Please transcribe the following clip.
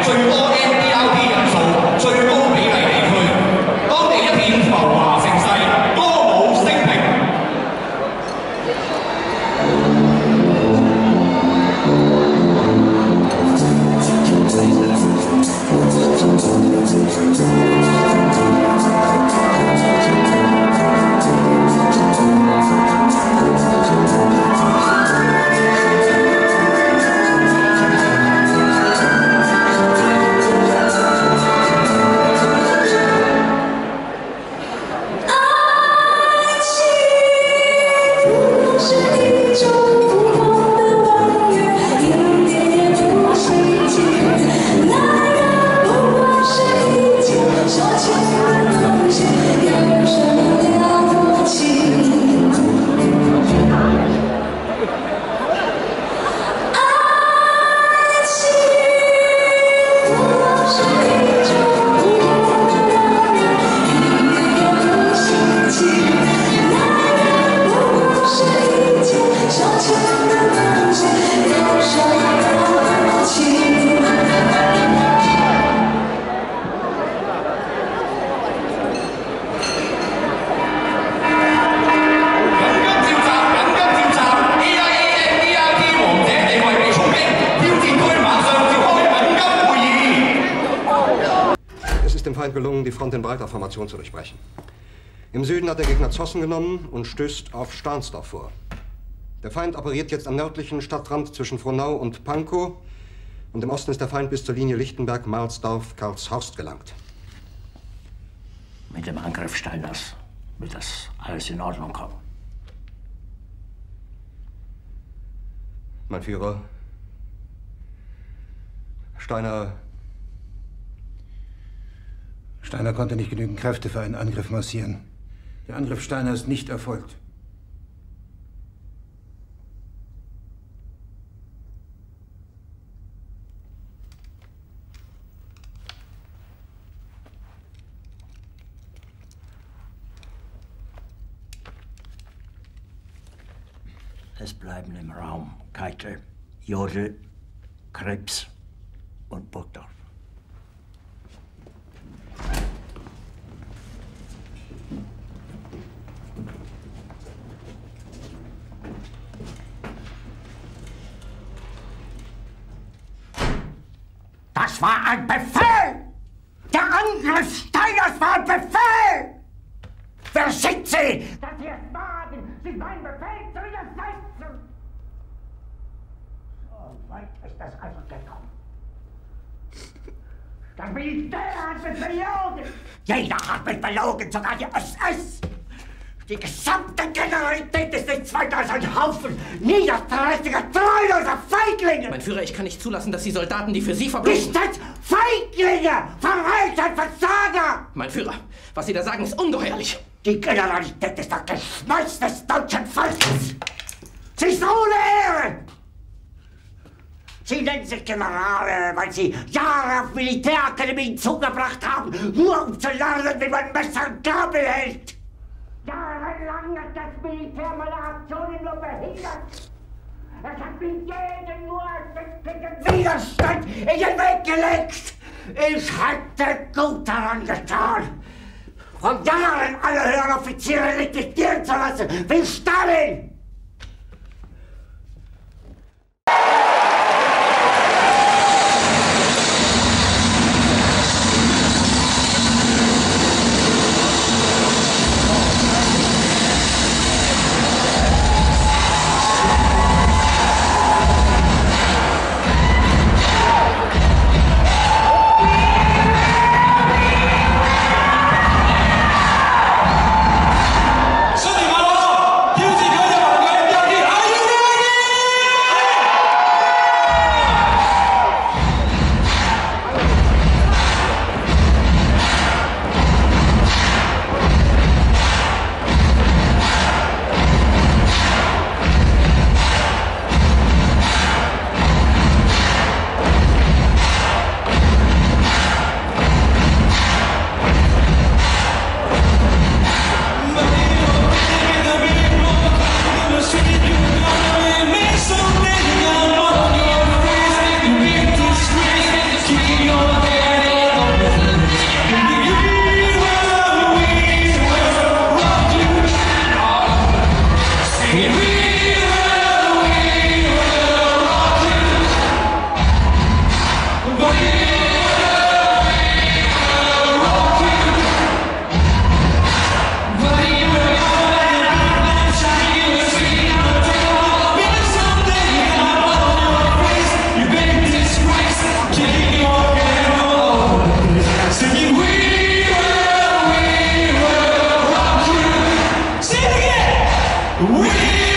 最多 NDRT 人數、最高比例地區，當地一片浮華盛世，歌舞升平。Gelungen, die Front in breiter Formation zu durchbrechen. Im Süden hat der Gegner Zossen genommen und stößt auf Stahnsdorf vor. Der Feind operiert jetzt am nördlichen Stadtrand zwischen Frohnau und Pankow und im Osten ist der Feind bis zur Linie Lichtenberg-Marsdorf-Karlshorst gelangt. Mit dem Angriff Steiners wird das alles in Ordnung kommen. Mein Führer, Steiner konnte nicht genügend Kräfte für einen Angriff massieren. Der Angriff Steiner ist nicht erfolgt. Es bleiben im Raum Keitel, Jodl, Krebs und Burgdorf. Das war ein Befehl! Der Angriff Steiners war ein Befehl! Wer schickt Sie? Dass Sie es wagen, sich meinen Befehl zu widersetzen! So weit ist das also gekommen. Das Militär hat mich belogen! Jeder hat mich belogen, sogar die SS! Die gesamte Generalität ist nichts weiter als ein Haufen niederträchtiger, treuloser Feiglinge! Mein Führer, ich kann nicht zulassen, dass die Soldaten, die für Sie verbringen... Nicht als Feiglinge! Verreiter, Versager! Mein Führer, was Sie da sagen, ist ungeheuerlich! Die Generalität ist das Geschmeiß des deutschen Volkes! Sie ist ohne Ehre! Sie nennen sich Generale, weil Sie Jahre auf Militärakademien zugebracht haben, nur um zu lernen, wie man Messer und Gabel hält! Jahrelang hat das Militär meine Aktionen nur behindert. Es hat mir jeden nur ersichtlichen Widerstand in den Weg gelegt. Ich hätte gut daran getan, von Jahren alle höheren Offiziere liquidieren zu lassen, wie Stalin.兄弟们，丢弃条件。We